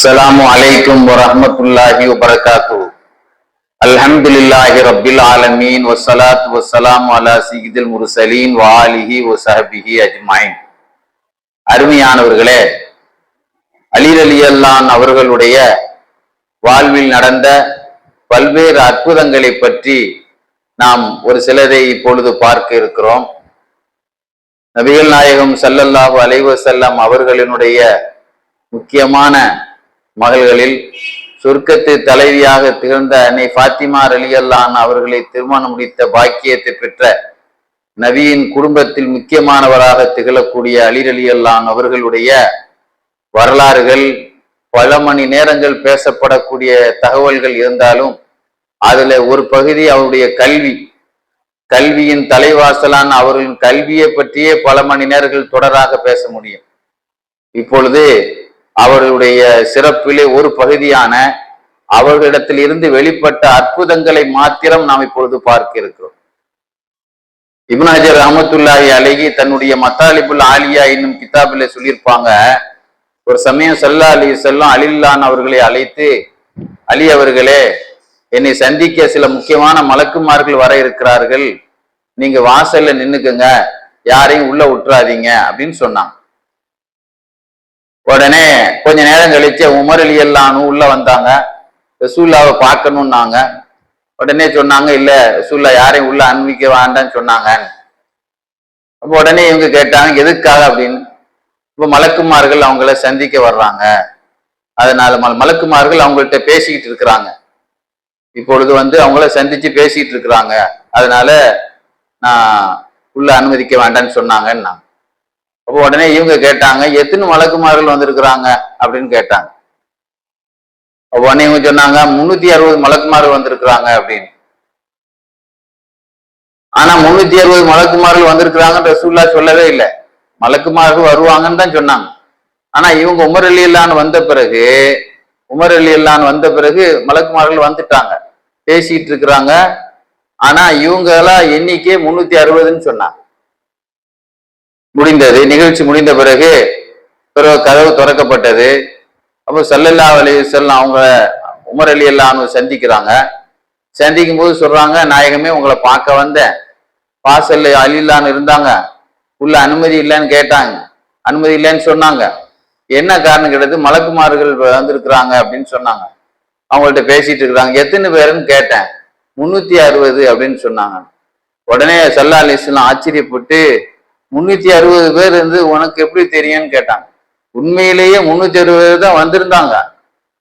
அஸ்ஸலாமு அலைக்கும் வரஹ்மத்துல்லாஹி வபரகாத்துஹு. அல்ஹம்துலில்லாஹி ரப்பில் ஆலமீன் வஸ்ஸலாத்து வஸ்ஸலாமு அலா சய்யிதில் முர்ஸலீன் வ ஆலிஹி வ ஸஹ்பிஹி அஜ்மஈன். அருமையானவர்களே, அலி ரலியல்லாஹு அவர்களுடைய வாழ்வில் நடந்த பல்வேறு அற்புதங்களை பற்றி நாம் ஒரு சிலரை இப்பொழுது பார்க்க இருக்கிறோம். நபிகள் நாயகம் ஸல்லல்லாஹு அலைஹி வஸல்லம் அவர்களினுடைய முக்கியமான மகள்களில் சொர்க்கத்து தலைவியாக திகழ்ந்த அன்னை ஃபாத்திமா ரலியல்லாஹு அவர்களை திருமணம் முடித்த பாக்கியத்தை பெற்ற நபியின் குடும்பத்தில் முக்கியமானவராக திகழக்கூடிய அலி ரலியல்லாஹு அவர்களுடைய வரலாறுகள் பல மணி நேரங்கள் பேசப்படக்கூடிய தகவல்கள் இருந்தாலும் அதுல ஒரு பகுதி அவருடைய கல்வியின் தலைவாசலான அவர்களின் கல்வியை பற்றியே பல மணி நேரங்கள் தொடராக பேச முடியும். இப்பொழுது அவர்களுடைய சிறப்பிலே ஒரு பகுதியான அவர்களிடத்தில் இருந்து வெளிப்பட்ட அற்புதங்களை மாத்திரம் நாம் இப்பொழுது பார்க்க இருக்கிறோம். இப்னு ஹஜர் ரஹ்மத்துல்லாஹி அலைஹி தன்னுடைய மத்தாலிபுல் ஆலியா என்னும் கிதாபிலே சொல்லியிருப்பாங்க, ஒரு சமயம் ஸல்லல்லாஹு அலைஹி வஸல்லம் அலில்லான் அவர்களை அழைத்து, அலி அவர்களே, என்னை சந்திக்க சில முக்கியமான மலக்குமார்கள் வர இருக்கிறார்கள், நீங்க வாசல்ல நின்னுக்குங்க, யாரையும் உள்ள விட்டுறாதீங்க அப்படின்னு சொன்னாங்க. உடனே கொஞ்ச நேரம் கழிச்சு உமர் ரலியல்லாஹு உள்ள வந்தாங்க, ரசூலுல்லாஹ்வை பார்க்கணும்னாங்க. உடனே சொன்னாங்க, இல்ல ரசூலுல்லாஹ் யாரையும் உள்ள அனுமதிக்க வேண்டாம்னு சொன்னாங்க. அப்போ உடனே இவங்க கேட்டாங்க, எதுக்காக அப்படின்னு. இப்போ மலக்குமார்கள் அவங்கள சந்திக்க வர்றாங்க, அதனால மலக்குமார்கள் அவங்கள்ட்ட பேசிக்கிட்டு இருக்கிறாங்க, இப்பொழுது அவங்கள சந்திச்சு பேசிட்டு இருக்கிறாங்க, அதனால நான் உள்ள அனுமதிக்க வேண்டாம்னு சொன்னாங்கன்னா. அப்போ உடனே இவங்க கேட்டாங்க, எத்தனை மலக்குமார்கள் வந்திருக்கிறாங்க அப்படின்னு கேட்டாங்க. அப்போ உடனே இவங்க சொன்னாங்க, 360 மலக்குமார்கள் வந்திருக்கிறாங்க அப்படின்னு. ஆனா 360 மலக்குமார்கள் வந்திருக்கிறாங்கன்னு ரசூலுல்லாஹ் சொல்லவே இல்லை, மலக்குமார்கள் வருவாங்கன்னு தான் சொன்னாங்க. ஆனா இவங்க உமர் ரலியல்லாஹு வந்த பிறகு மலக்குமார்கள் வந்துட்டாங்க, பேசிட்டு இருக்கிறாங்க. ஆனா இவங்களா எண்ணிக்கை 360ன்னு சொன்னாங்க. முடிந்தது, நிகழ்ச்சி முடிந்த பிறகு கதவு திறக்கப்பட்டது. அப்போ ஸல்லல்லாஹு அலைஹி வஸல்லம் அவங்க உமர் ரலியல்லாஹு சந்திக்கிறாங்க. சந்திக்கும் போது சொல்றாங்க, நாயகமே உங்களை பார்க்க வந்தேன், வாசல்ல அலில்லான்னு இருந்தாங்க, உள்ள அனுமதி இல்லைன்னு கேட்டாங்க, அனுமதி இல்லைன்னு சொன்னாங்க, என்ன காரணம் கேட்டது, மலக்குமார்கள் வந்திருக்கிறாங்க அப்படின்னு சொன்னாங்க, அவங்கள்ட்ட பேசிட்டு இருக்கிறாங்க, எத்தனை பேருன்னு கேட்டேன், 360 அப்படின்னு சொன்னாங்க. உடனே ஸல்லல்லாஹு அலைஹி வஸல்லம் ஆச்சரியப்பட்டு, 360 பேர் இருந்து உனக்கு எப்படி தெரியும்னு கேட்டாங்க. உண்மையிலேயே 360 பேர் தான் வந்திருந்தாங்க,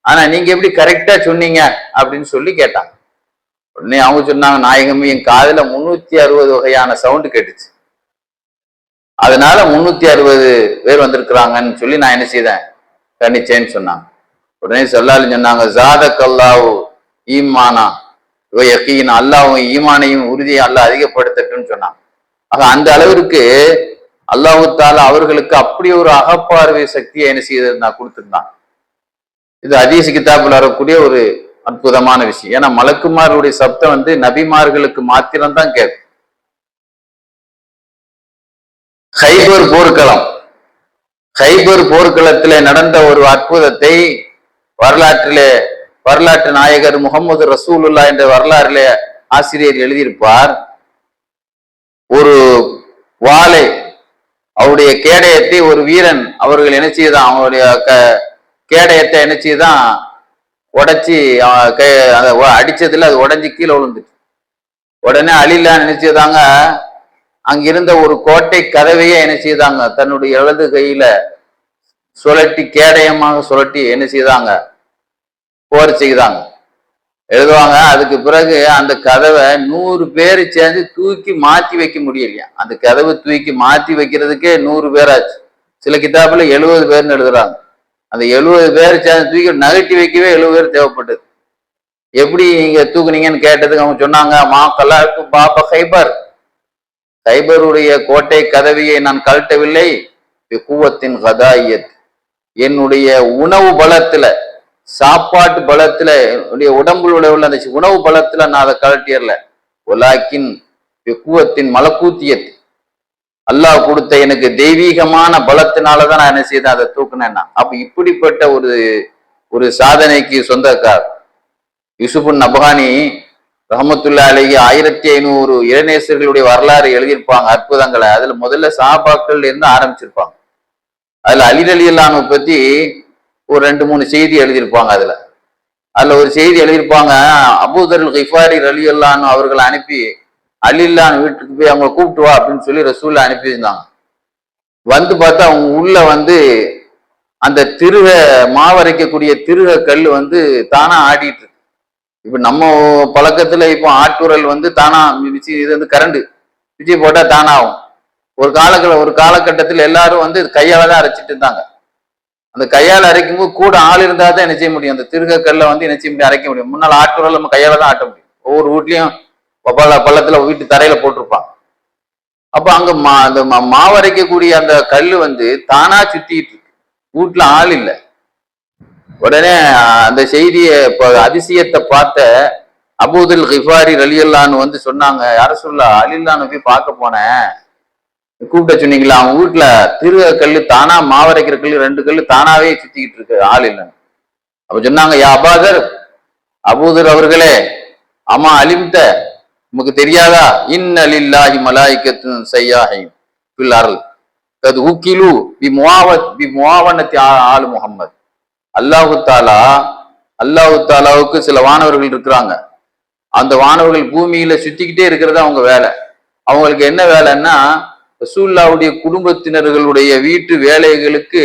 ஆனா நீங்க எப்படி கரெக்டா சொன்னீங்க அப்படின்னு சொல்லி கேட்டாங்க. உடனே அவங்க சொன்னாங்க, நாயகமே என் காதுல 360 வகையான சவுண்டு கேட்டுச்சு, அதனால 360 பேர் வந்திருக்கிறாங்கன்னு சொல்லி நான் என்ன செய்தேன், கணிச்சேன்னு சொன்னாங்க. உடனே ஸல்லல்லாஹு சொன்னாங்க, ஜாதக்கல்லாஹு ஈமானா வ யகீனா, அல்லாஹ் ஈமானையும் உறுதியை அல்லாஹ் அதிகப்படுத்தட்டும்னு சொன்னாங்க. ஆக அந்த அளவிற்கு அல்லாஹ் தஆலா அவர்களுக்கு அப்படி ஒரு அகப்பார்வை சக்தியை என்ன செய்து நான் கொடுத்திருந்தான். இது ஹதீஸ் கிதாபில் வரக்கூடிய ஒரு அற்புதமான விஷயம். ஏன்னா மலக்குமார்களுடைய சப்தம் நபிமார்களுக்கு மாத்திரம்தான் கேட்கும். ஹைபர் போர்க்களத்திலே நடந்த ஒரு அற்புதத்தை வரலாற்று நாயகர் முகமது ரசூலுல்லாஹ் என்ற வரலாற்றிலே ஆசிரியர் எழுதியிருப்பார். ஒரு வாளை, அவருடைய கேடயத்தை ஒரு வீரன் அவர்கள் என்ன செய்தான், அவருடைய கேடயத்தை என்ன செய்தான் உடைச்சி அடிச்சதுல அது உடைஞ்சி கீழே விழுந்துச்சு. உடனே அலில்லான்னு என்ன செய்தாங்க, அங்கிருந்த ஒரு கோட்டை கதவையே என்ன செய்தாங்க, தன்னுடைய இடது கையில சுழட்டி, கேடயமாக சுழட்டி என்ன செய்தாங்க, போர் செய்தாங்க, எழுதுவாங்க. அதுக்கு பிறகு அந்த கதவை 100 பேர் சேர்ந்து தூக்கி மாத்தி வைக்க முடியலையா, அந்த கதவை தூக்கி மாத்தி வைக்கிறதுக்கே 100 பேர் ஆச்சு. சில கிதாபுல 70 பேர்னு எழுதுறாங்க. அந்த 70 பேர் சேர்ந்து தூக்கி நகட்டி வைக்கவே 70 பேர் தேவைப்பட்டது. எப்படி நீங்க தூக்குனீங்கன்னு கேட்டதுக்கு அவங்க சொன்னாங்க, மாக்கல்லாக்கு பாப ஹைபருடைய கோட்டை கதவியை நான் கழட்டவில்லை, கூவத்தின் கதாயத், என்னுடைய உணவு பலத்துல, சாப்பாட்டு பலத்துல, என்னுடைய உடம்புல உள்ள அந்த உணவு பலத்துல நான் அதை கழட்டியறல, ஒலாக்கின் கூவத்தின் மலக்கூத்தியத், அல்லாஹ் கொடுத்த எனக்கு தெய்வீகமான பலத்தினாலதான் நான் என்ன செய்தேன், அதை தூக்குனேன்னா. அப்ப இப்படிப்பட்ட ஒரு ஒரு சாதனைக்கு சொந்தக்கார். யூசுஃபுன் நபஹானி ரஹமத்துல்லா அலைஹி 1500 இளைஞர்களுடைய வரலாறு எழுதியிருப்பாங்க, அற்புதங்களை. அதுல முதல்ல சஹாபாக்கள் இருந்து ஆரம்பிச்சிருப்பாங்க. அதுல அலி ரலியல்லாஹு பத்தி ஒரு 2-3 செய்தி எழுதியிருப்பாங்க. அதுல ஒரு செய்தி எழுதியிருப்பாங்க, அபூதர் கிஃபாரி ரலியல்லாஹு அவர்களை அனுப்பி அலில்லான் வீட்டுக்கு போய் அவங்க கூப்பிட்டு வா அப்படின்னு சொல்லி ரசூல்ல அனுப்பியிருந்தாங்க. வந்து பார்த்தா அவங்க உள்ள அந்த திருக மாவரைக்கக்கூடிய திருக கல் தானா ஆடிட்டு இருக்கு. இப்ப நம்ம பழக்கத்துல இப்போ ஆட்டுரல் தானா இது கரண்ட் பிச்சு போட்டா தானா ஆகும். ஒரு காலகட்டத்தில் எல்லாரும் கையால தான் அரைச்சிட்டு இருந்தாங்க. அந்த கையால் அரைக்கும் போது கூட ஆள் இருந்தா தான் என்ன செய்ய முடியும், அந்த திருக கல்ல என்ன செய்ய முடியும், அரைக்க முடியும். முன்னால் ஆட்டுரல் நம்ம கையால தான் ஆட்ட முடியும். ஒவ்வொரு வீட்லயும் பள்ளத்துல வீட்டு தரையில போட்டிருப்பாங்க. அப்ப அங்க அந்த மாவரைக்கக்கூடிய அந்த கல்லு தானா சுத்திட்டு இருக்கு, வீட்டுல ஆள் இல்லை. உடனே அந்த செய்தியை அதிசயத்தை பார்த்த அபூதுல் கிஃபாரி ரலியல்லான்னு சொன்னாங்க, யார சொல்ல அலில்லான்னு போய் பார்க்க போனேன், கூப்பிட்ட சொன்னீங்களா, அவங்க வீட்டுல திருக கல்லு தானா மாவரைக்கிற கல்லு 2 கல்லு தானாவே சுத்திக்கிட்டு இருக்கு, ஆள் இல்லைன்னு. அப்ப சொன்னாங்க, யா அபாதர், அபூதர் அவர்களே, அம்மா அலிம்த, உமக்கு தெரியாதா, இன்ன லில்லாஹி மலாயிகத்துன் ஸய்யாஹின் ஃபில் அர்ல் கத் உகிலு பி முஆவனத்தி ஆல் முஹம்மத். அல்லாஹு தாலாவுக்கு சில வானவர்கள் இருக்கிறாங்க. அந்த வானவர்கள் பூமியில சுத்திக்கிட்டே இருக்கிறது அவங்க வேலை. அவங்களுக்கு என்ன வேலைன்னா, ரசூலுல்லாஹ்வுடைய குடும்பத்தினர்களுடைய வீட்டு வேலைகளுக்கு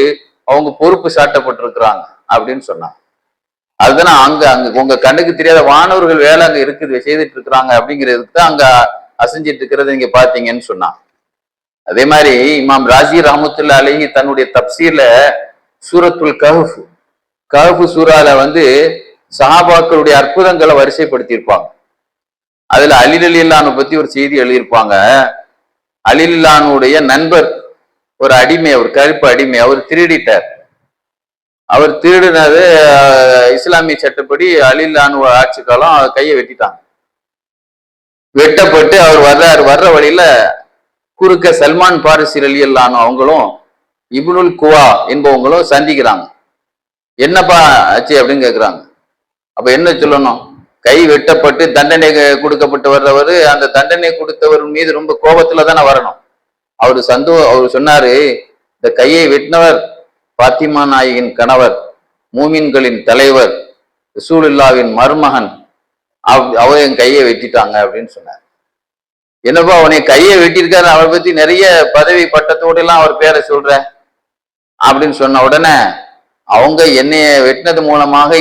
அவங்க பொறுப்பு சாட்டப்பட்டிருக்கிறாங்க அப்படின்னு சொன்னாங்க. அதுதானே அங்க உங்க கண்ணுக்கு தெரியாத வானவர்கள் வேலை அங்க இருக்குது, செய்துட்டு இருக்கிறாங்க அப்படிங்கிறதுக்கு தான் அங்க அசைஞ்சிட்டு இருக்கிறது நீங்க பாத்தீங்கன்னு சொன்னாங்க. அதே மாதிரி இமாம் ராஜி ரஹமத்துல்லா அலைஹி தன்னுடைய தப்சீர்ல சூரத்துல் கஹஃப் சூரால சஹாபாக்களுடைய அற்புதங்களை வரிசைப்படுத்தியிருப்பாங்க. அதுல அலி ரலியல்லாஹு பத்தி ஒரு செய்தி எழுதியிருப்பாங்க. அலி ரலியல்லாஹுடைய நண்பர் ஒரு அடிமை, ஒரு கருப்பு அடிமை, அவர் திருடிட்டார். அவர் திருடினது இஸ்லாமிய சட்டப்படி அலி ரலியல்லாஹு ஆட்சி காலம் கையை வெட்டிட்டாங்க. வெட்டப்பட்டு அவர் வர்ற வழியில குறுக்க சல்மான் பாரிசி ரலியல்லாஹு அவங்களும் இப்னுல் குவா என்பவங்களும் சந்திக்கிறாங்க. என்னப்பா ஆச்சு அப்படின்னு கேட்கிறாங்க. அப்ப என்ன சொல்லணும், கை வெட்டப்பட்டு தண்டனை கொடுக்கப்பட்டு வர்றவர் அந்த தண்டனை கொடுத்தவர் மீது ரொம்ப கோபத்துல தானே வரணும். அவர் சொன்னாரு, இந்த கையை வெட்டினவர் பாத்திமா நாயகின் கணவர், மூமின்களின் தலைவர், ரசூலுல்லாஹ்வின் மருமகன், அவர் என் கையை வெட்டிட்டாங்க அப்படின்னு சொன்னார். என்னப்பா உன்னை கையை வெட்டியிருக்காரு, அவரை பத்தி நிறைய பதவி பட்டத்தோடு எல்லாம் அவர் பேரை சொல்ற அப்படின்னு சொன்ன உடனே, அவங்க என்னைய வெட்டினது மூலமாக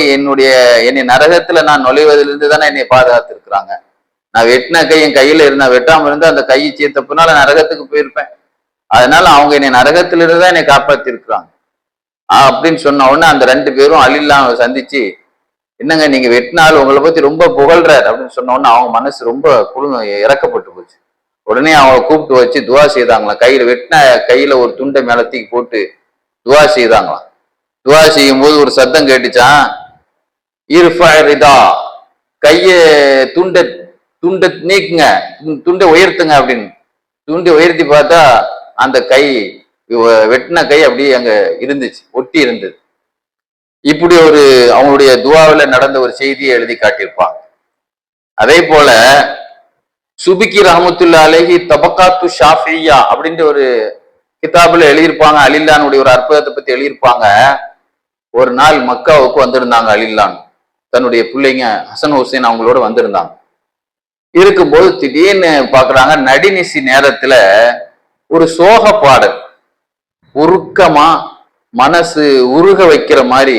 என்னை நரகத்துல நான் நுழைவதிலிருந்து தானே என்னை பாதுகாத்திருக்கிறாங்க. நான் வெட்டின கை என் கையில இருந்தா, வெட்டாம இருந்தா அந்த கையை சேர்த்தப்பனால நரகத்துக்கு போயிருப்பேன். அதனால அவங்க என்னை நரகத்திலிருந்து தான் என்னை காப்பாத்தி இருக்கிறாங்க அப்படின்னு சொன்ன உடனே அந்த 2 பேரும் அலில்லாஹ் சந்திச்சு, என்னங்க நீங்க வெட்டினாலும் உங்களை பத்தி ரொம்ப புகழ்றார் அப்படின்னு சொன்ன உடனே அவங்க மனசு ரொம்ப இறக்கப்பட்டு போச்சு. உடனே அவங்க கூப்பிட்டு வச்சு துவா செய்தாங்களாம். கையில ஒரு துண்டை மேலத்தீக்கு போட்டு துவா செய்தாங்களாம். துவா செய்யும் போது ஒரு சத்தம் கேட்டுச்சான், கைய துண்டை நீக்குங்க, துண்டை உயர்த்துங்க அப்படின்னு. துண்டை உயர்த்தி பார்த்தா அந்த கை, வெட்டின கை அப்படியே அங்க இருந்துச்சு, ஒட்டி இருந்தது. இப்படி ஒரு அவங்களுடைய துவாவில் நடந்த ஒரு செய்தியை எழுதி காட்டியிருப்பாங்க. அதே போல சுபிக்கி ரஹமத்துல்லா அலைஹி தபக்காத்து ஷாஃபியா அப்படின்ற ஒரு கிதாபுல எழுதியிருப்பாங்க. அலில்லானுடைய ஒரு அற்புதத்தை பத்தி எழுதியிருப்பாங்க. ஒரு நாள் மக்காவுக்கு வந்திருந்தாங்க அலில்லான், தன்னுடைய பிள்ளைங்க ஹசன் ஹுசைன் அவங்களோட வந்திருந்தாங்க. இருக்கும்போது திடீர்னு பாக்குறாங்க, நடினிசி நேரத்துல ஒரு சோக பாடல், உருக்கமா மனசு உருக வைக்கிற மாதிரி,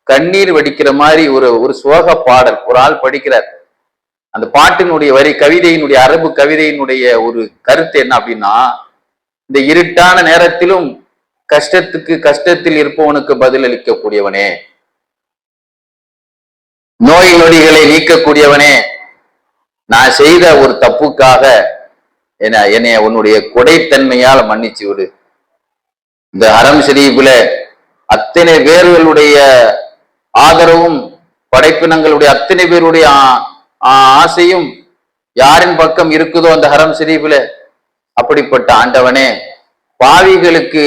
கண்ணீர் வடிக்கிற மாதிரி ஒரு சோக பாடல் ஒரு ஆள் படிக்கிறார். அந்த பாட்டினுடைய வரி, கவிதையினுடைய அரபு கவிதையினுடைய ஒரு கருத்து என்ன அப்படின்னா, இந்த இருட்டான நேரத்திலும் கஷ்டத்தில் இருப்பவனுக்கு பதிலளிக்கக்கூடியவனே, நோய் நொடிகளை நீக்கக்கூடியவனே, நான் செய்த ஒரு தப்புக்காக என்னைய உன்னுடைய கொடைத்தன்மையால மன்னிச்சு விடு. இந்த ஹரம் ஷரீஃபில அத்தனை பேர்களுடைய ஆதரவும், படைப்பினங்களுடைய அத்தனை பேருடைய ஆசையும் யாரின் பக்கம் இருக்குதோ அந்த ஹரம் ஷரீஃபில, அப்படிப்பட்ட ஆண்டவனே, பாவிகளுக்கு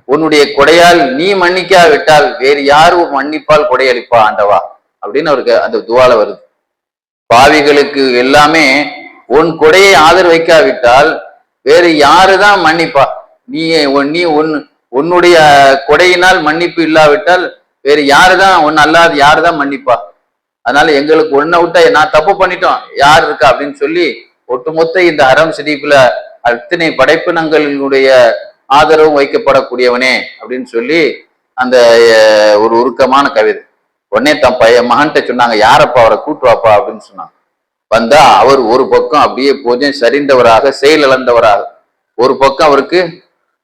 உன்னுடைய கொடையால் நீ மன்னிக்காவிட்டால் வேறு யாரும் மன்னிப்பால் கொடையளிப்பா ஆண்டவா அப்படின்னு அவருக்கு அந்த துவால வருது. பாவிகளுக்கு எல்லாமே உன் கொடையை ஆதரவு வைக்காவிட்டால் வேறு யாருதான் மன்னிப்பா? நீ நீ உன்னுடைய கொடையினால் மன்னிப்பு இல்லாவிட்டால் வேறு யாருதான் உன் அல்லாது யாருதான் மன்னிப்பா? அதனால எங்களுக்கு ஒன்ன விட்டா நான் தப்பு பண்ணிட்டோம் யார் இருக்கா அப்படின்னு சொல்லி ஒட்டுமொத்த இந்த ஹரம் ஷரீஃப்ல அத்தனை படைப்பினங்களுடைய ஆதரவும் வைக்கப்படக்கூடியவனே அப்படின்னு சொல்லி அந்த ஒரு உருக்கமான கவிதை. உடனே தன் பையன் மகன்கிட்ட சொன்னாங்க, யாரப்பா அவரை கூட்டு வாப்பா அப்படின்னு சொன்னாங்க. வந்தா அவர் ஒரு பக்கம் அப்படியே கொஞ்சம் சரிந்தவராக செயலிழந்தவராக, ஒரு பக்கம் அவருக்கு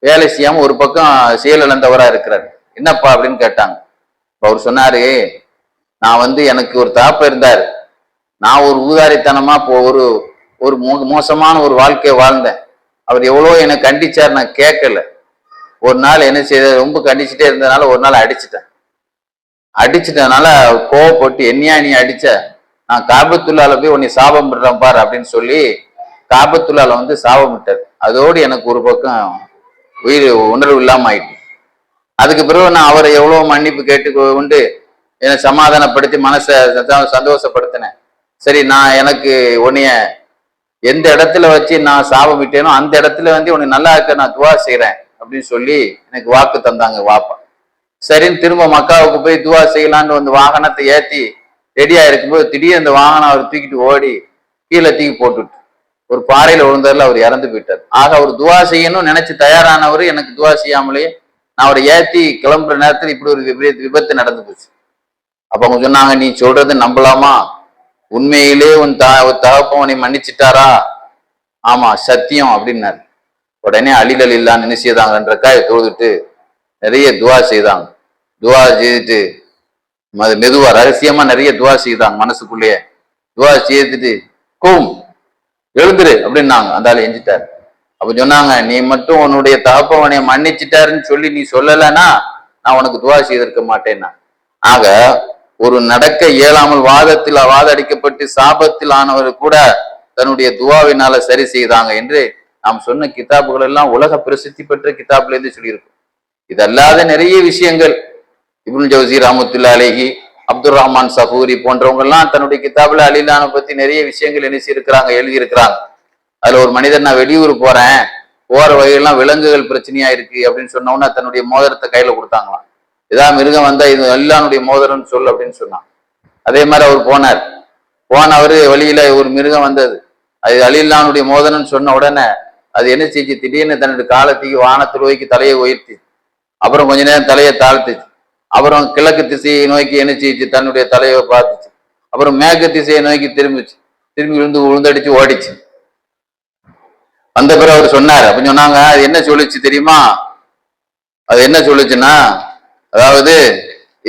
வேலை செய்யாம ஒரு பக்கம் செயலிழந்தவரா இருக்கிறார். என்னப்பா அப்படின்னு கேட்டாங்க. அவர் சொன்னாரு, நான் எனக்கு ஒரு தாப்ப இருந்தார், நான் ஒரு ஊதாரித்தனமா ஒரு ஒரு மோசமான ஒரு வாழ்க்கையை வாழ்ந்தேன். அவர் எவ்வளோ என்னை கண்டிச்சார், நான் கேட்கல. ஒரு நாள் என்ன செய்த, ரொம்ப கண்டிச்சுட்டே இருந்ததுனால ஒரு நாள் அடிச்சிட்டனால கோவப்பட்டு, என்னையா நீ அடிச்ச, நான் காபத்துள்ளால போய் உன்னை சாபம் விடுறேன் பார் அப்படின்னு சொல்லி காபத்துள்ளால சாபம் விட்டார். அதோடு எனக்கு ஒரு பக்கம் உயிர் உணர்வு இல்லாம ஆயிட்டு. அதுக்கு பிறகு நான் அவரை எவ்வளவு மன்னிப்பு கேட்டு கொண்டு என்னை சமாதானப்படுத்தி மனசை சந்தோஷப்படுத்தினேன். சரி, நான் எனக்கு உன்னைய எந்த இடத்துல வச்சு நான் சாபம் விட்டேனோ அந்த இடத்துல உன்னை நல்லா இருக்க நான் துவா செய்யறேன் அப்படின்னு சொல்லி எனக்கு வாக்கு தந்தாங்க வாப்பா. சரின்னு திரும்ப மக்காவுக்கு போய் துவா செய்யலான்னு வாகனத்தை ஏத்தி ரெடியா இருக்கும்போது திடீர்னு அந்த வாகனம் அவர் தூக்கிட்டு ஓடி கீழே தூக்கி போட்டுட்டு ஒரு பாறையில விழுந்தாருல அவர் இறந்து போயிட்டார். ஆக அவர் துவா செய்யணும்னு நினைச்சு தயாரானவர் எனக்கு துவா செய்யாமலேயே நான் அவரை ஏத்தி கிளம்புற நேரத்தில் இப்படி ஒரு விபத்து நடந்து போச்சு. அப்ப அவங்க சொன்னாங்க, நீ சொல்றது நம்பலாமா? உண்மையிலே உன் தகப்பவனை மன்னிச்சுட்டாரா? ஆமா சத்தியம் அப்படின்னாரு. உடனே அலிலல் இல்லான்னு என்ன செய்தாங்க, 2 ரக்காயை தொழுதுட்டு நிறைய துவா செய்தாங்க. துவா செய்துட்டு மெதுவா ரகசியமா நிறைய துவா செய்தாங்க. மனசுக்குள்ளேயே துவா செய்துட்டு எழுந்துரு அப்படின்னாங்க. அந்த ஆள் எஞ்சிட்டாரு. அப்ப சொன்னாங்க, நீ மட்டும் உன்னுடைய தகப்பவனை மன்னிச்சுட்டாருன்னு சொல்லி நீ சொல்லலைன்னா நான் உனக்கு துவா செய்திருக்க மாட்டேன்னா. ஆக ஒரு நடக்க இயலாமல் வாதடிக்கப்பட்டு சாபத்தில் ஆனவர் கூட தன்னுடைய துவாவினால சரி செய்தாங்க என்று நாம் சொன்ன கிதாபுகள் எல்லாம் உலக பிரசித்தி பெற்ற கிதாபுல இருந்து சொல்லியிருக்கோம். இதல்லாத நிறைய விஷயங்கள் இப்னு ஜௌசி ரஹ்மத்துல்லாஹி அலைஹி, அப்துல் ரஹ்மான் சஃபூரி போன்றவங்க எல்லாம் தன்னுடைய கிதாபுல அலிலான பத்தி நிறைய விஷயங்கள் எழுதி இருக்கிறாங்க. அதுல ஒரு மனிதர், நான் வெளியூர் போறேன், போற வகையெல்லாம் விலங்குகள் பிரச்சனையா இருக்கு அப்படின்னு சொன்னோன்னா தன்னுடைய மோதிரத்தை கையில கொடுத்தாங்களாம். ஏதாவது மிருகம் வந்தா இது அல்லாஹ்வுடைய மோதிரம்னு சொல்லு அப்படின்னு சொன்னான். அதே மாதிரி அவர் போனவரு வழியில ஒரு மிருகம் வந்தது, அது அலில்லானுடைய மோதிரம்னு சொன்ன உடனே அது என்ன செஞ்சு, திடீர்னு தன்னுடைய காலத்துக்கு வானத்து நோக்கி தலையை உயர்த்தி, அப்புறம் கொஞ்ச நேரம் தலையை தாழ்த்துச்சு, அப்புறம் கிழக்கு திசையை நோக்கி என்ன செய்ச்சு, தன்னுடைய தலையை பார்த்துச்சு, அப்புறம் மேற்கு திசையை நோக்கி திரும்பி விழுந்தடிச்சு ஓடிச்சு. அந்த பிறகு அவர் சொன்னார். அப்ப சொன்னாங்க, அது என்ன சொல்லுச்சு தெரியுமா? அது என்ன சொல்லுச்சுன்னா, அதாவது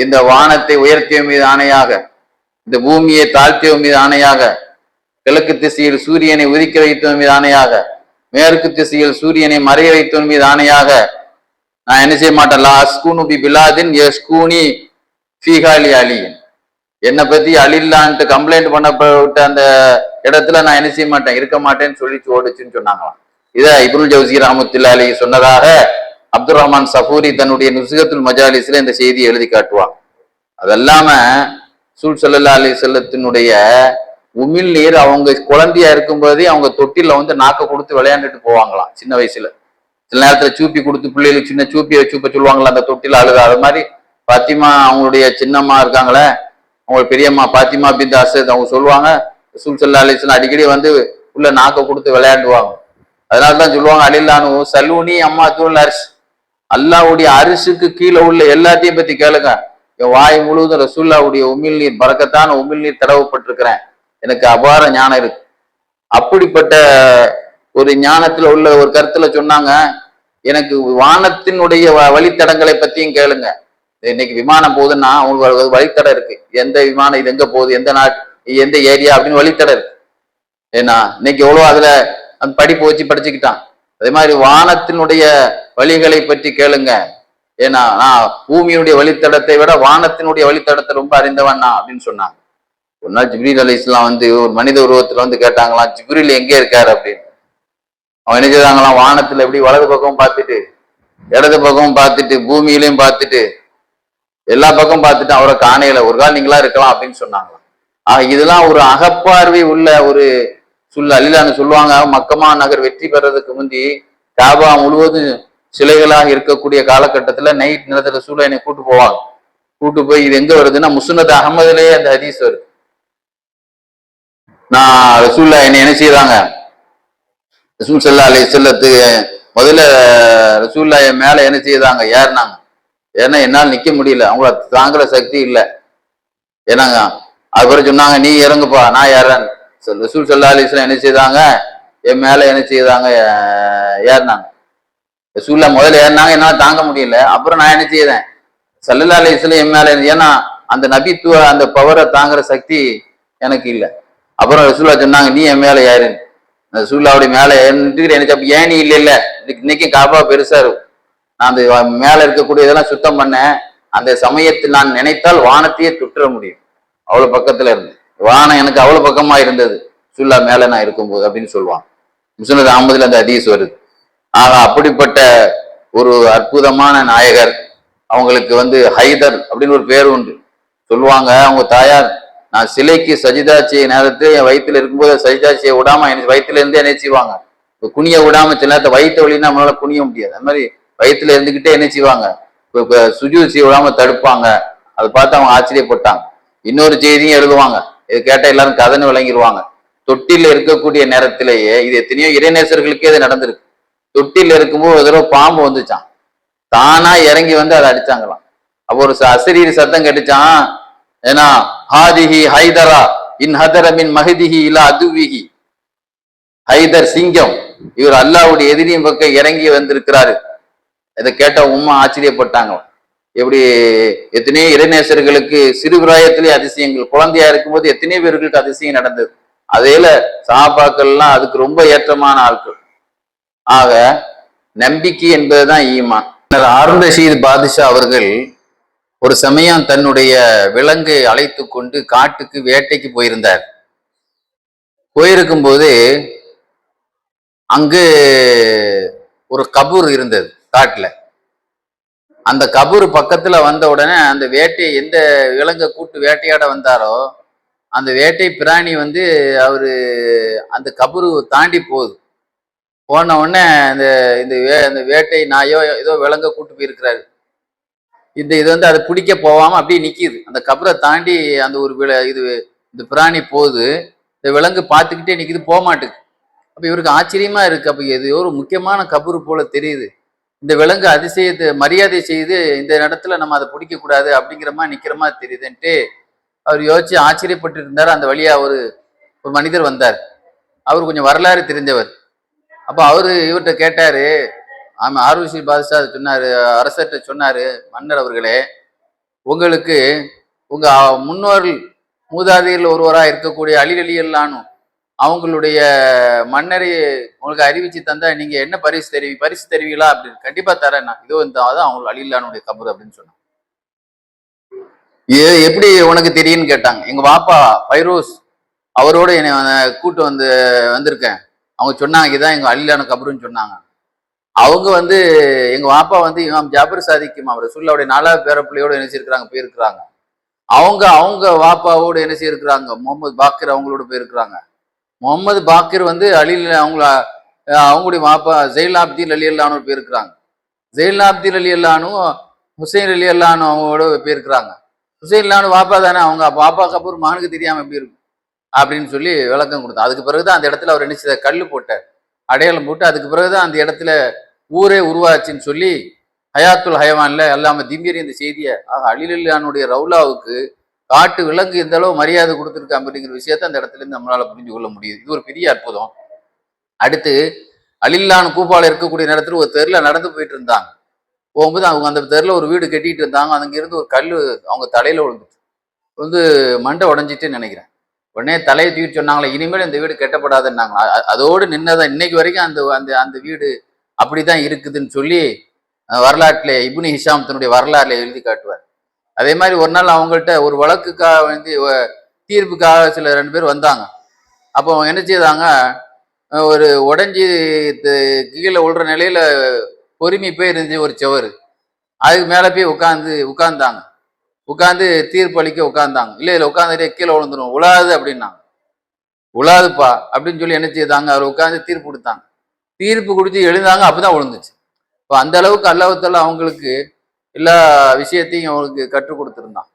இந்த வானத்தை உயர்த்திய மீது ஆணையாக, இந்த பூமியை தாழ்த்திய மீது ஆணையாக, கிழக்கு திசையில் சூரியனை உதிக்க வைத்தவன் மீது ஆணையாக, மேற்கு திசையில் சூரியனை மறைய வைத்தவன் மீது ஆணையாக, நான் என்ன செய்ய மாட்டேன், லா அஸ்கூனு பி பிலாதின் யஸ்கூனி ஃபீஹாலி அலியின், என்னை பத்தி அலில்லான்ட்டு கம்ப்ளைண்ட் பண்ணப்பட்ட அந்த இடத்துல நான் என்ன செய்ய மாட்டேன், இருக்க மாட்டேன்னு சொல்லி ஓடுச்சுன்னு சொன்னாங்களாம். இதை இப்னு ஜௌசி ரஹ்மத்துல்லாஹி அலைஹி சொன்னதாக அப்துல் ரஹ்மான் சஃபூரி தன்னுடைய நுஸ்கத்துல் மஜாலிஸ்ல இந்த செய்தியை எழுதி காட்டுவாங்க. அதெல்லாம ரசூல் ஸல்லல்லாஹு அலைஹி வஸல்லத்தினுடைய உமிழ் நீர் அவங்க குழந்தையா இருக்கும்போதே அவங்க தொட்டில நாக்க கொடுத்து விளையாண்டுட்டு போவாங்களாம் சின்ன வயசுல. சில நேரத்துல சூப்பி கொடுத்து பிள்ளைகளுக்கு சின்ன சூப்பியை சூப்ப சொல்லுவாங்களா அந்த தொட்டில அழுத. அது மாதிரி பாத்திமா அவங்களுடைய சின்னம்மா இருக்காங்களே, அவங்க பெரியம்மா பாத்திமா பின்த் அஸத், அவங்க சொல்லுவாங்க ரசூல் ஸல்லல்லாஹு அலைஹி வஸல்லம் அடிக்கடி உள்ள நாக்க கொடுத்து விளையாண்டுவாங்க. அதனாலதான் சொல்லுவாங்க, அலில்லானு சல்லூனி அம்மா தூள் அரிசி, அல்லாஹ்வுடைய அரிசுக்கு கீழே உள்ள எல்லாத்தையும் பத்தி கேளுங்க, என் வாய் முழுவதும் ரசூலுல்லாஹ்வுடைய உமிழ் நீர், பரக்கத்தான உமிழ் நீர் தடவப்பட்டிருக்கிறேன், எனக்கு அபார ஞானம் இருக்கு. அப்படிப்பட்ட ஒரு ஞானத்துல உள்ள ஒரு கருத்துல சொன்னாங்க, எனக்கு வானத்தினுடைய வழித்தடங்களை பத்தியும் கேளுங்க. இன்னைக்கு விமானம் போகுதுன்னா அவங்களுக்கு வழித்தடம் இருக்கு, எந்த விமானம் இது எங்க போகுது, எந்த நாட்டு எந்த ஏரியா அப்படின்னு வழித்தடம் இருக்கு. ஏன்னா இன்னைக்கு எவ்வளவு அதுல அந்த படிப்பு வச்சு படிச்சுக்கிட்டான். அதே மாதிரி வானத்தினுடைய வழிகளை பற்றி கேளுங்க, ஏன்னா நான் பூமியினுடைய வழித்தடத்தை விட வானத்தினுடைய வழித்தடத்தை ரொம்ப அறிந்தவன் நான் அப்படின்னு சொன்னாங்க. ஒரு நாள் ஜிப்ரீல் அலைஹிஸ்ஸலாம் ஒரு மனித உருவத்துல கேட்டாங்களாம், ஜிப்ரீல் எங்கே இருக்காரு அப்படின்னு. அவன் என்ன செய்தாங்களாம், வானத்துல எப்படி வலது பக்கம் பார்த்துட்டு இடது பக்கம் பார்த்துட்டு பூமியிலையும் பார்த்துட்டு எல்லா பக்கம் பார்த்துட்டு அவரை காணையில ஒரு கால் நீங்களா இருக்கலாம் அப்படின்னு சொன்னாங்க. இதெல்லாம் ஒரு அகப்பார்வை உள்ள ஒரு அலிலான்னு சொல்லுவாங்க. மக்கமா நகர் வெற்றி பெறதுக்கு முந்தி காபா முழுவதும் சிலைகளாக இருக்கக்கூடிய காலகட்டத்துல நைட் நேரத்துல ரசூல்லா என்னை கூட்டு போவாங்க. கூட்டு போய் இது எங்க வருதுன்னா முஸ்னத் அகமதுலயே அந்த ஹதீஸ் வருது. நான் ரசூல்லா என்ன செய்யறாங்க, ரசூல் ஸல்லல்லாஹு அலைஹி வஸல்லத்துக்கு முதல்ல ரசூல்லா மேல என்ன செய்தாங்க, ஏறினாங்க. ஏன்னா என்னால் நிக்க முடியல, அவங்கள தாங்குற சக்தி இல்லை. ஏன்னாங்க அதுக்கப்புறம் சொன்னாங்க நீ இறங்குப்பா நான் ஏறேன். ரசூல் ஸல்லல்லாஹு அலைஹி வஸல்லம் என்ன செய்தாங்க, என் மேல என்ன செய்தாங்க, ஏறினாங்க. ரசூல்லா முதல்ல ஏறினாங்க, என்னால தாங்க முடியல. அப்புறம் நான் என்ன செய்தேன், ஸல்லல்லாஹு அலைஹி வஸல்லம் என் மேல, ஏன்னா அந்த நபித்துவ அந்த பவரை தாங்குற சக்தி எனக்கு இல்லை. அப்புறம் ரசூல்லா சொன்னாங்க நீ என் மேல ஏறு. ரசூல்லாவுடைய மேல ஏறிட்டு எனக்கு ஏனி இல்லை இல்ல இன்னைக்கு காபா பெருசா இருக்கும். நான் அந்த மேல இருக்கக்கூடிய இதெல்லாம் சுத்தம் பண்ணேன். அந்த சமயத்தில் நான் நினைத்தால் வானத்தையே தொட்டுற முடியும், அவ்வளவு பக்கத்துல இருந்து. வானம் எனக்கு அவ்வளவு பக்கமா இருந்தது ரசூல்லா மேல நான் இருக்கும்போது அப்படின்னு சொல்லுவான். முஸ்னத் அஹ்மதுல அந்த ஹதீஸ் வருது. ஆக அப்படிப்பட்ட ஒரு அற்புதமான நாயகர். அவங்களுக்கு ஹைதர் அப்படின்னு ஒரு பேர் உண்டு. சொல்லுவாங்க அவங்க தாயார், நான் சிலைக்கு சஜிதா செய்ய நேரத்தில் என் வயிற்றுல இருக்கும்போது சஜிதா செய்ய விடாம எனக்கு வயிற்றுல இருந்தே என்ன செய்வாங்க, குனிய விடாம சில நேரத்தை வயிற்று வழின்னா நம்மளால குனிய முடியாது. அது மாதிரி வயிற்றுல இருந்துகிட்டே என்ன செய்வாங்க, சுஜூது செய்ய விடாம தடுப்பாங்க. அதை பார்த்து அவங்க ஆச்சரியப்பட்டாங்க. இன்னொரு செய்தியும் எழுதுவாங்க, இது கேட்ட எல்லாரும் கதன்னு விளங்கிடுவாங்க. தொட்டில இருக்கக்கூடிய நேரத்திலேயே இது எத்தனையோ இறைநேசர்களுக்கே இது நடந்திருக்கு. தொட்டில இருக்கும்போது ஒரு தடவை பாம்பு வந்துச்சான், தானா இறங்கி அதை அடிச்சாங்களாம். அப்போ ஒரு அசரீரி சத்தம் கேட்டுச்சான், ஏன்னா ஹாதிஹி ஹைதரா இன் ஹதர மின் மஹதிஹி இலா அதுவிஹி. ஹைதர் சிங்கம், இவர் அல்லாஹ்வுடைய எதிரியின் பக்கம் இறங்கி வந்திருக்கிறாரு. இதை கேட்ட உம்மா ஆச்சரியப்பட்டாங்க. எப்படி எத்தனையோ இறைநேசர்களுக்கு சிறு பிராயத்திலே அதிசயங்கள், குழந்தையா இருக்கும்போது எத்தனையோ பேர்களுக்கு அதிசயம் நடந்தது. அதேல சஹாபாக்கள்லாம் அதுக்கு ரொம்ப ஏற்றமான ஆட்கள். ஆக நம்பிக்கை என்பதுதான் ஈமான். ஹாரூன் ரஷீத் பாதுஷா அவர்கள் ஒரு சமயம் தன்னுடைய விலங்கை அழைத்து கொண்டு காட்டுக்கு வேட்டைக்கு போயிருந்தார். போயிருக்கும் போது அங்கு ஒரு கபூர் இருந்தது காட்டுல. அந்த கபூர் பக்கத்துல வந்த உடனே அந்த வேட்டை, எந்த விலங்கை கூட்டு வேட்டையாட வந்தாரோ அந்த வேட்டை பிராணி அவரு அந்த கபூரு தாண்டி போகுது. போன உடனே இந்த வேட்டை நாயோ ஏதோ விலங்க கூட்டு போயிருக்கிறாரு. இது அது பிடிக்க போவாம அப்படியே நிக்குது. அந்த கபரை தாண்டி அந்த ஒரு இந்த பிராணி போகுது. இந்த விலங்கு பார்த்துக்கிட்டே நிக்குது, போக மாட்டுக்கு. அப்ப இவருக்கு ஆச்சரியமா இருக்கு. அப்ப இது ஒரு முக்கியமான கபரு போல தெரியுது. இந்த விலங்கு அதிசயத்தை மரியாதை செய்து இந்த இடத்துல நம்ம அதை பிடிக்க கூடாது அப்படிங்கிற மாதிரி நிக்கிற மாதிரி தெரியுதுன்ட்டு அவர் யோசிச்சு ஆச்சரியப்பட்டு இருந்தார். அந்த வழியா ஒரு மனிதர் வந்தார். அவர் கொஞ்சம் வரலாறு தெரிஞ்சவர். அப்ப அவரு இவர்கிட்ட கேட்டாரு. ஆமா, ஹாரூன் ரஷீத் பாதுஷா சொன்னாரு, அரசர்கிட்ட சொன்னாரு, மன்னர் அவர்களே, உங்களுக்கு உங்க முன்னோர்கள் மூதாதையில் ஒருவராக இருக்கக்கூடிய அலி ரலியல்லாஹு அவங்களுடைய மன்னரை உங்களுக்கு அறிவிச்சு தந்தா நீங்க என்ன பரிசு தெரிவிங்களா அப்படின்னு. கண்டிப்பா தரேன், இதோ அதான் அவங்க அலி ரலியல்லாஹுடைய கபர் அப்படின்னு சொன்னாங்க. எப்படி உனக்கு தெரியும்னு கேட்டாங்க. எங்க பாப்பா ஃபைரோஸ் அவரோட என்னை கூட்டு வந்திருக்கேன். அவங்க சொன்னாங்க இதான் எங்க அலி ரலியல்லாஹு கபருன்னு சொன்னாங்க. அவங்க எங்க வாப்பா இமாம் ஜாபர் சாதிக் இமாம் ரசூலுல்லாஹ்வுடைய 4வது பேரப்பிள்ளையோட என்ன செய்யிருக்கிறாங்க, போயிருக்கிறாங்க. அவங்க வாப்பாவோடு என்ன செய்யிருக்கிறாங்க, முகமது பாக்கிர் அவங்களோட போயிருக்கிறாங்க. முகமது பாக்கிர் அவங்களுடைய வாப்பா ஜெயிலாப்தீன் ரலியல்லாஹு போயிருக்கிறாங்க. ஜெயிலாப்தீன் ரலியல்லாஹு ஹுசைன் ரலியல்லாஹு அவங்களோட போயிருக்கிறாங்க. ஹுசைன் ரலியல்லாஹு வாப்பா தானே, அவங்க வாப்பாக்கு அப்புறம் மகனுக்கு தெரியாம எப்படி இருக்கும் அப்படின்னு சொல்லி விளக்கம் கொடுத்தா. அதுக்கு பிறகுதான் அந்த இடத்துல அவர் என்ன செய்த, கல்லு போட்டார், அடையாளம் போட்டு. அதுக்கு பிறகுதான் அந்த இடத்துல ஊரே உருவாச்சுன்னு சொல்லி ஹயாத்துல் ஹயவான்ல அல்லாம திம்பீரி இந்த செய்தியை, அலி ரலியல்லாஹுடைய ரவுலாவுக்கு காட்டு விலங்கு எந்த அளவு மரியாதை கொடுத்துருக்கு அப்படிங்கிற விஷயத்த அந்த இடத்துல இருந்து நம்மளால புரிஞ்சு கொள்ள முடியுது. இது ஒரு பெரிய அற்புதம். அடுத்து அலி ரலியல்லாஹு கூஃபால இருக்கக்கூடிய நேரத்தில் ஒரு தெருல நடந்து போயிட்டு இருந்தாங்க. போகும்போது அவங்க அந்த தெருல ஒரு வீடு கட்டிட்டு இருந்தாங்க. அங்கிருந்து ஒரு கல்லு அவங்க தலையில விழுந்துச்சு. மண்டை உடஞ்சிட்டுன்னு நினைக்கிறேன். உடனே தலையை தூக்கிட்டு சொன்னாங்களே, இனிமேல் இந்த வீடு கெட்டப்படாதுன்னாங்க. அதோடு நின்னதான் இன்னைக்கு வரைக்கும் அந்த வீடு அப்படிதான் இருக்குதுன்னு சொல்லி வரலாற்றுல இப்னு ஹிஷாம் தன்னுடைய வரலாறுல எழுதி காட்டுவார். அதே மாதிரி ஒரு நாள் அவங்கள்ட்ட ஒரு வழக்குக்காக தீர்ப்புக்காக சில 2 பேர் வந்தாங்க. அப்போ அவங்க என்ன செய்தாங்க, ஒரு உடஞ்சி கீழே விழுற நிலையில பொறுமை போய் இருந்துச்சு ஒரு செவரு. அதுக்கு மேல போய் உட்கார்ந்தாங்க. உட்கார்ந்து தீர்ப்பளிக்க உட்கார்ந்தாங்க. இல்ல இதுல உட்கார்ந்துட்டே கீழே விழுந்துரும், உழாது அப்படின்னாங்க. உழாதுப்பா அப்படின்னு சொல்லி என்ன செய்தாங்க, அவர் உட்கார்ந்து தீர்ப்பு கொடுத்தாங்க. தீர்ப்பு குடிச்சு எழுந்தாங்க, அப்பதான் விழுந்துச்சு. இப்போ அந்த அளவுக்கு அல்லாஹ் அவங்களுக்கு எல்லா விஷயத்தையும் அவங்களுக்கு கற்றுக் கொடுத்திருந்தான்.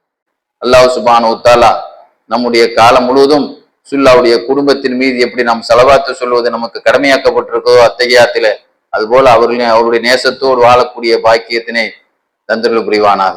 அல்லாஹ் சுப்ஹானஹு வ தஆலா நம்முடைய காலம் முழுவதும் சுல்லாவுடைய குடும்பத்தின் மீது எப்படி நாம் ஸலவாத்து சொல்வது நமக்கு கடமையாக்கப்பட்டிருக்கோ அத்தகையாத்தில, அதுபோல அவருடைய நேசத்தோடு வாழக்கூடிய பாக்கியத்தினை தந்தருள் புரிவானாக.